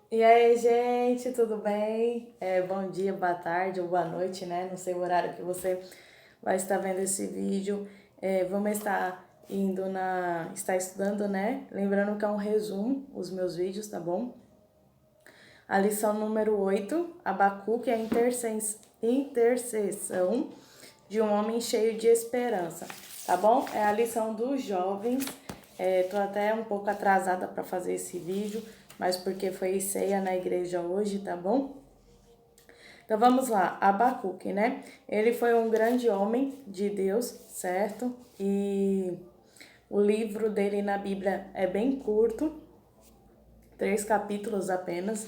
E aí, gente, tudo bem? Bom dia, boa tarde ou boa noite, né? Não sei o horário que você vai estar vendo esse vídeo. Vamos estar estudando, né? Lembrando que é um resumo, os meus vídeos, tá bom? A lição número 8, Abacuque, a intercessão de um homem cheio de esperança, tá bom? É a lição dos jovens. Tô até um pouco atrasada para fazer esse vídeo, mas porque foi ceia na igreja hoje, tá bom? Então vamos lá, Abacuque, né? Ele foi um grande homem de Deus, certo? E o livro dele na Bíblia é bem curto, 3 capítulos apenas.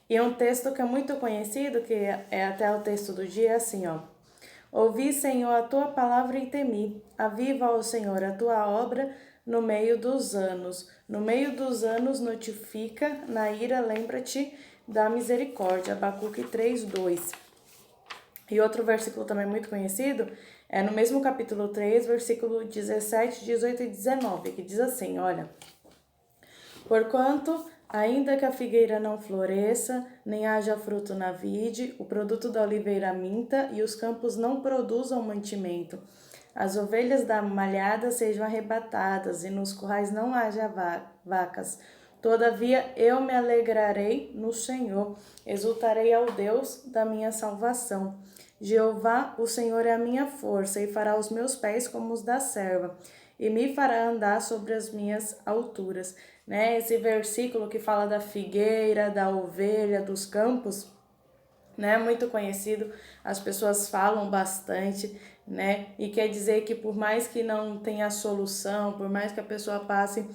E um texto que é muito conhecido, que é até o texto do dia, é assim, ó. Ouvi, Senhor, a tua palavra e temi. Aviva, ó Senhor, a tua obra no meio dos anos. No meio dos anos notifica, na ira lembra-te da misericórdia. Abacuque 3:2. E outro versículo também muito conhecido é no mesmo capítulo 3, versículo 17, 18 e 19, que diz assim, olha... Porquanto, ainda que a figueira não floresça, nem haja fruto na vide, o produto da oliveira minta, e os campos não produzam mantimento, as ovelhas da malhada sejam arrebatadas, e nos currais não haja vacas. Todavia eu me alegrarei no Senhor, exultarei ao Deus da minha salvação. Jeová, o Senhor é a minha força, e fará os meus pés como os da serva, e me fará andar sobre as minhas alturas. Né? Esse versículo que fala da figueira, da ovelha, dos campos, né? Muito conhecido, as pessoas falam bastante, né? E quer dizer que por mais que não tenha solução, por mais que a pessoa passe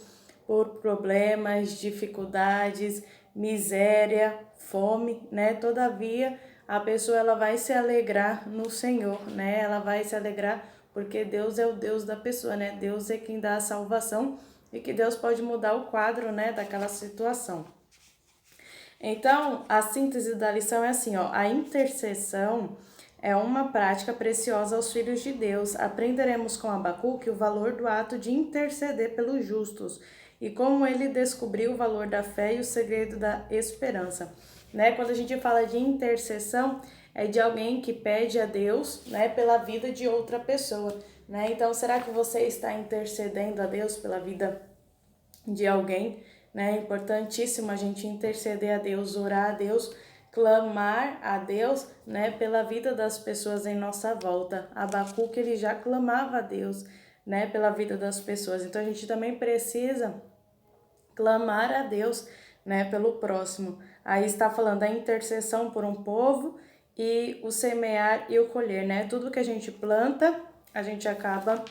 por problemas, dificuldades, miséria, fome, né? Todavia, a pessoa ela vai se alegrar no Senhor, né? Ela vai se alegrar porque Deus é o Deus da pessoa, né? Deus é quem dá a salvação e que Deus pode mudar o quadro, né, daquela situação. Então, a síntese da lição é assim, ó, a intercessão é uma prática preciosa aos filhos de Deus. Aprenderemos com Abacuque o valor do ato de interceder pelos justos e como ele descobriu o valor da fé e o segredo da esperança. Né? Quando a gente fala de intercessão, é de alguém que pede a Deus, né, pela vida de outra pessoa. Né? Então, será que você está intercedendo a Deus pela vida de alguém? Né? É importantíssimo a gente interceder a Deus, orar a Deus, clamar a Deus, né, pela vida das pessoas em nossa volta. Abacuque, ele já clamava a Deus, né, pela vida das pessoas. Então a gente também precisa clamar a Deus, né, pelo próximo. Aí está falando da intercessão por um povo e o semear e o colher, né? Tudo que a gente planta, a gente acaba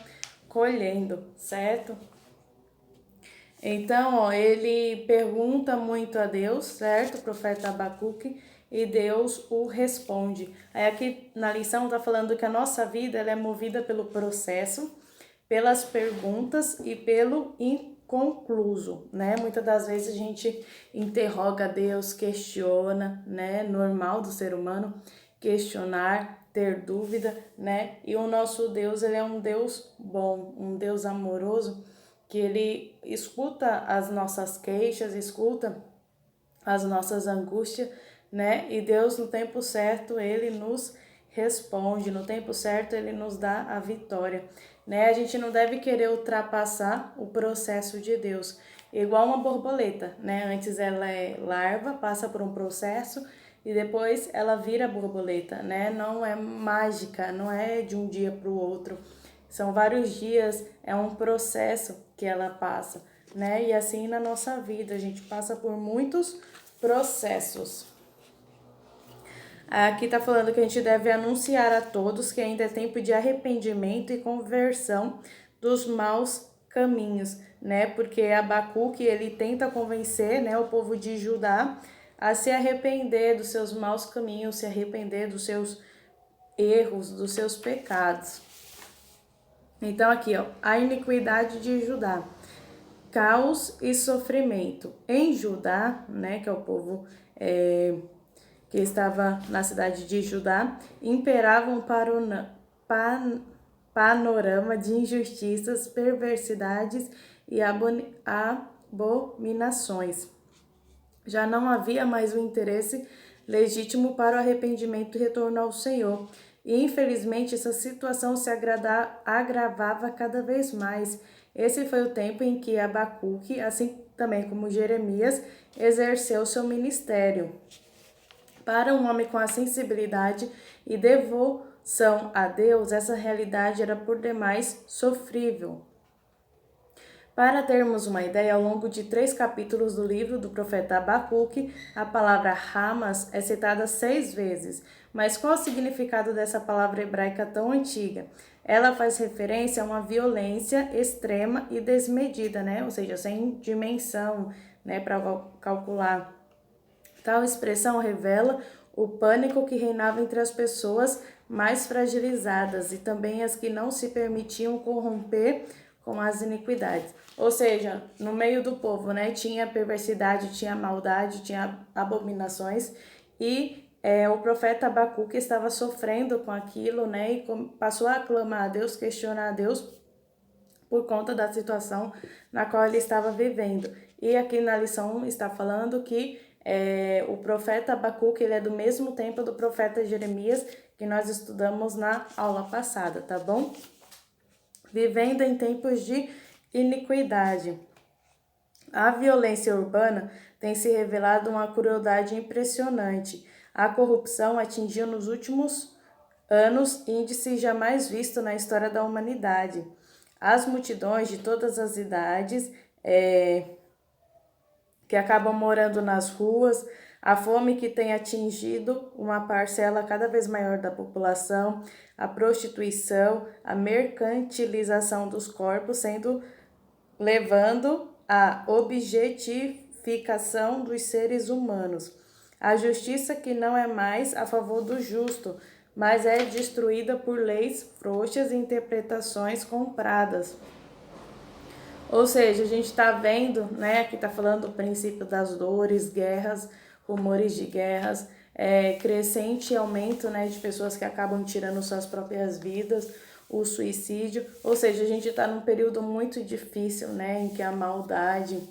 colhendo, certo? Então, ó, ele pergunta muito a Deus, certo? O profeta Abacuque, e Deus o responde. Aí aqui na lição está falando que a nossa vida ela é movida pelo processo, pelas perguntas e pelo inconcluso, né? Muitas das vezes a gente interroga Deus, questiona, né? Normal do ser humano questionar, ter dúvida, né? E o nosso Deus, ele é um Deus bom, um Deus amoroso, que ele escuta as nossas queixas, escuta as nossas angústias, né? E Deus, no tempo certo, ele nos responde, no tempo certo, ele nos dá a vitória, né? A gente não deve querer ultrapassar o processo de Deus, igual uma borboleta, né? Antes ela é larva, passa por um processo e depois ela vira borboleta, né? Não é mágica, não é de um dia para o outro. São vários dias, é um processo que ela passa, né? E assim na nossa vida, a gente passa por muitos processos. Aqui está falando que a gente deve anunciar a todos que ainda é tempo de arrependimento e conversão dos maus caminhos, né? Porque Abacuque, ele tenta convencer, né, o povo de Judá a se arrepender dos seus maus caminhos, se arrepender dos seus erros, dos seus pecados. Então aqui, ó, a iniquidade de Judá, caos e sofrimento. Em Judá, né, que é o povo que estava na cidade de Judá, imperava um panorama de injustiças, perversidades e abominações. Já não havia mais o interesse legítimo para o arrependimento e retorno ao Senhor. E infelizmente essa situação se agravava cada vez mais. Esse foi o tempo em que Abacuque, assim também como Jeremias, exerceu seu ministério. Para um homem com a sensibilidade e devoção a Deus, essa realidade era por demais sofrível. Para termos uma ideia, ao longo de 3 capítulos do livro do profeta Abacuque, a palavra Hamas é citada 6 vezes. Mas qual o significado dessa palavra hebraica tão antiga? Ela faz referência a uma violência extrema e desmedida, né? Ou seja, sem dimensão, né, para calcular. Tal expressão revela o pânico que reinava entre as pessoas mais fragilizadas e também as que não se permitiam corromper com as iniquidades. Ou seja, no meio do povo, né, tinha perversidade, tinha maldade, tinha abominações e o profeta Abacuque estava sofrendo com aquilo, né, e passou a clamar a Deus, questionar a Deus por conta da situação na qual ele estava vivendo. E aqui na lição está falando que o profeta Abacuque, ele é do mesmo tempo do profeta Jeremias, que nós estudamos na aula passada, tá bom? Vivendo em tempos de iniquidade. A violência urbana tem se revelado uma crueldade impressionante. A corrupção atingiu nos últimos anos índices jamais vistos na história da humanidade. As multidões de todas as idades que acabam morando nas ruas, a fome que tem atingido uma parcela cada vez maior da população, a prostituição, a mercantilização dos corpos levando à objetificação dos seres humanos. A justiça que não é mais a favor do justo, mas é destruída por leis frouxas e interpretações compradas. Ou seja, a gente está vendo, né, que está falando do princípio das dores, guerras, rumores de guerras, crescente aumento, né, de pessoas que acabam tirando suas próprias vidas, o suicídio. Ou seja, a gente está num período muito difícil, né, em que a maldade,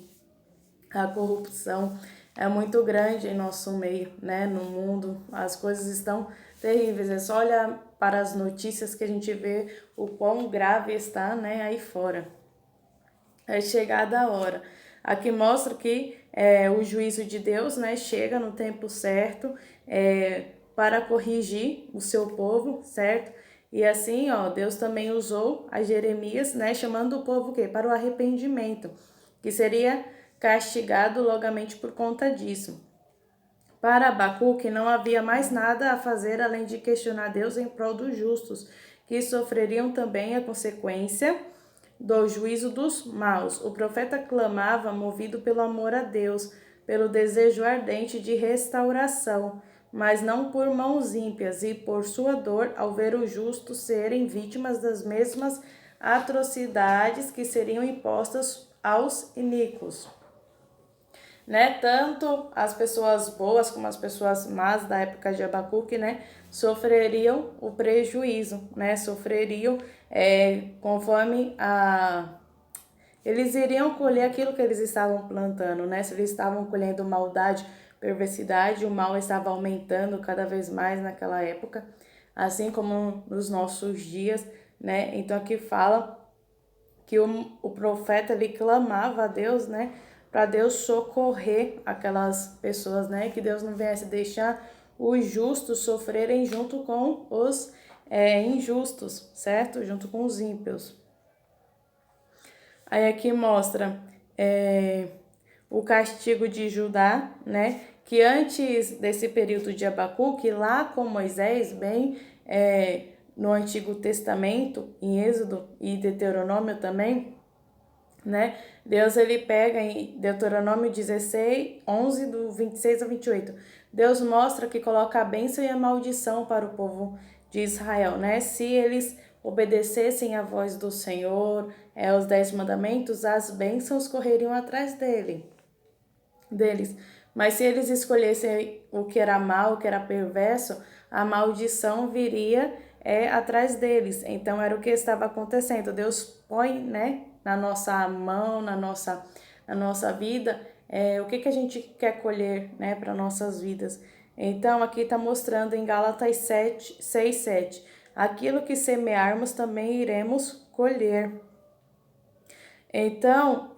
a corrupção é muito grande em nosso meio, né, no mundo. As coisas estão terríveis. É só olhar para as notícias que a gente vê o quão grave está, né, aí fora. É chegada a hora. Aqui mostra que o juízo de Deus, né, chega no tempo certo para corrigir o seu povo, certo? E assim, ó, Deus também usou a Jeremias, né, chamando o povo o quê? Para o arrependimento, que seria castigado logamente por conta disso. Para Abacuque não havia mais nada a fazer além de questionar Deus em prol dos justos, que sofreriam também a consequência do juízo dos maus. O profeta clamava, movido pelo amor a Deus, pelo desejo ardente de restauração, mas não por mãos ímpias e por sua dor ao ver os justos serem vítimas das mesmas atrocidades que seriam impostas aos iníquos. Né? Tanto as pessoas boas como as pessoas más da época de Abacuque, né, sofreriam o prejuízo, né, sofreriam conforme eles iriam colher aquilo que eles estavam plantando, né? Se eles estavam colhendo maldade, perversidade, o mal estava aumentando cada vez mais naquela época, assim como nos nossos dias, né? Então aqui fala que o profeta ele clamava a Deus, né, para Deus socorrer aquelas pessoas, né, que Deus não viesse deixar os justos sofrerem junto com os injustos, certo? Junto com os ímpios. Aí aqui mostra o castigo de Judá, né, que antes desse período de Abacuque, lá com Moisés, bem no Antigo Testamento, em Êxodo e Deuteronômio também, né? Deus ele pega em Deuteronômio 16, 11, do 26 a 28. Deus mostra que coloca a bênção e a maldição para o povo de Israel, né? Se eles obedecessem à voz do Senhor, os 10 mandamentos, as bênçãos correriam atrás deles. Mas se eles escolhessem o que era mal, o que era perverso, a maldição viria atrás deles. Então era o que estava acontecendo. Deus põe, né, na nossa mão, na nossa vida, o que a gente quer colher, né, para nossas vidas. Então, aqui está mostrando em Gálatas 6:7, aquilo que semearmos também iremos colher. Então,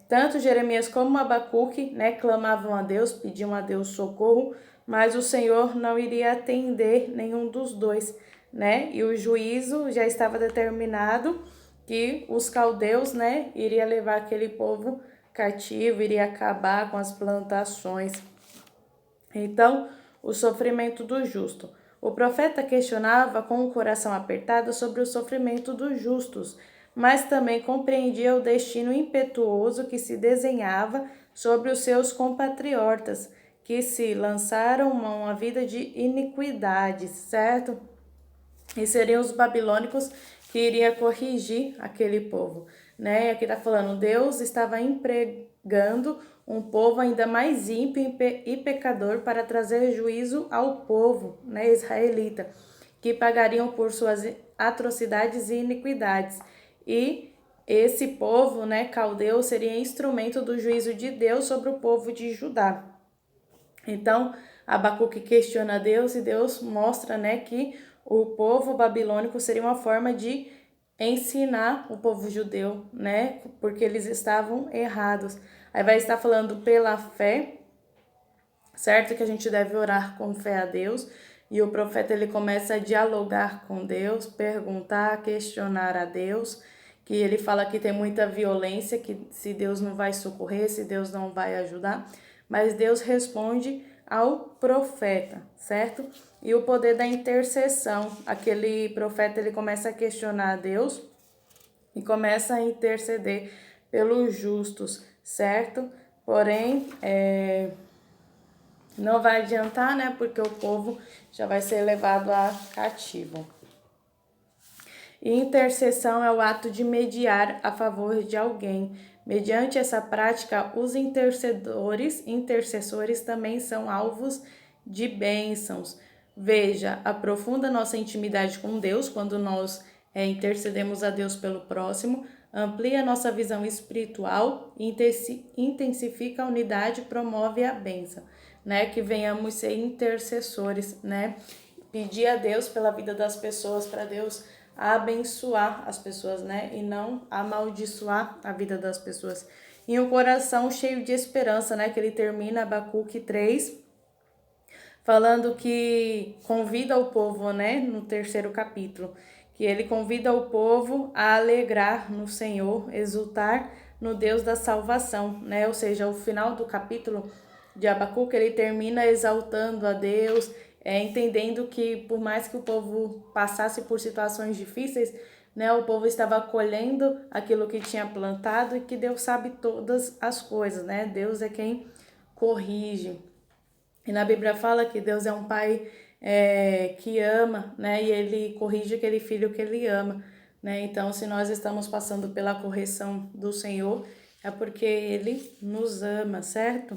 tanto Jeremias como Abacuque, né, clamavam a Deus, pediam a Deus socorro, mas o Senhor não iria atender nenhum dos dois, né? E o juízo já estava determinado que os caldeus, né, iria levar aquele povo cativo, iria acabar com as plantações. Então, o sofrimento do justo. O profeta questionava com o coração apertado sobre o sofrimento dos justos, mas também compreendia o destino impetuoso que se desenhava sobre os seus compatriotas, que se lançaram mão à vida de iniquidades, certo? E seriam os babilônicos que iria corrigir aquele povo, né? Aqui está falando, Deus estava empregando um povo ainda mais ímpio e pecador para trazer juízo ao povo, né, israelita, que pagariam por suas atrocidades e iniquidades. E esse povo, né, caldeu, seria instrumento do juízo de Deus sobre o povo de Judá. Então, Abacuque questiona Deus e Deus mostra, né, que o povo babilônico seria uma forma de ensinar o povo judeu, né, porque eles estavam errados. Aí vai estar falando pela fé, certo? Que a gente deve orar com fé a Deus. E o profeta ele começa a dialogar com Deus, perguntar, questionar a Deus. Que ele fala que tem muita violência, que se Deus não vai socorrer, se Deus não vai ajudar. Mas Deus responde ao profeta, certo? E o poder da intercessão. Aquele profeta ele começa a questionar a Deus e começa a interceder pelos justos, certo? Porém, não vai adiantar, né? Porque o povo já vai ser levado a cativo. E intercessão é o ato de mediar a favor de alguém. Mediante essa prática, os intercessores também são alvos de bênçãos. Veja, aprofunda nossa intimidade com Deus quando nós intercedemos a Deus pelo próximo, amplia nossa visão espiritual, intensifica a unidade, promove a bênção, né? Que venhamos ser intercessores, né? Pedir a Deus pela vida das pessoas, para Deus abençoar as pessoas, né? E não amaldiçoar a vida das pessoas. E um coração cheio de esperança, né? Que ele termina Abacuque 3, falando que convida o povo, né? No 3º capítulo, que ele convida o povo a alegrar no Senhor, exultar no Deus da salvação, né? Ou seja, o final do capítulo de Abacuque, ele termina exaltando a Deus, entendendo que por mais que o povo passasse por situações difíceis, né, o povo estava colhendo aquilo que tinha plantado e que Deus sabe todas as coisas, né? Deus é quem corrige. E na Bíblia fala que Deus é um pai que ama, né? E ele corrige aquele filho que ele ama, né? Então, se nós estamos passando pela correção do Senhor, é porque ele nos ama, certo?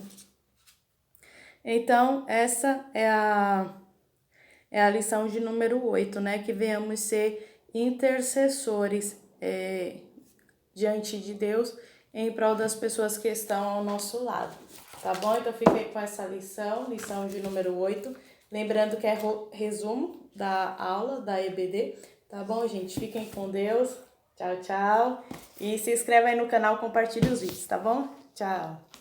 Então, essa é a lição de número 8, né? Que venhamos ser intercessores diante de Deus em prol das pessoas que estão ao nosso lado. Tá bom? Então, fiquei com essa lição de número 8. Lembrando que é resumo da aula da EBD. Tá bom, gente? Fiquem com Deus. Tchau, tchau. E se inscreva aí no canal, compartilhe os vídeos, tá bom? Tchau.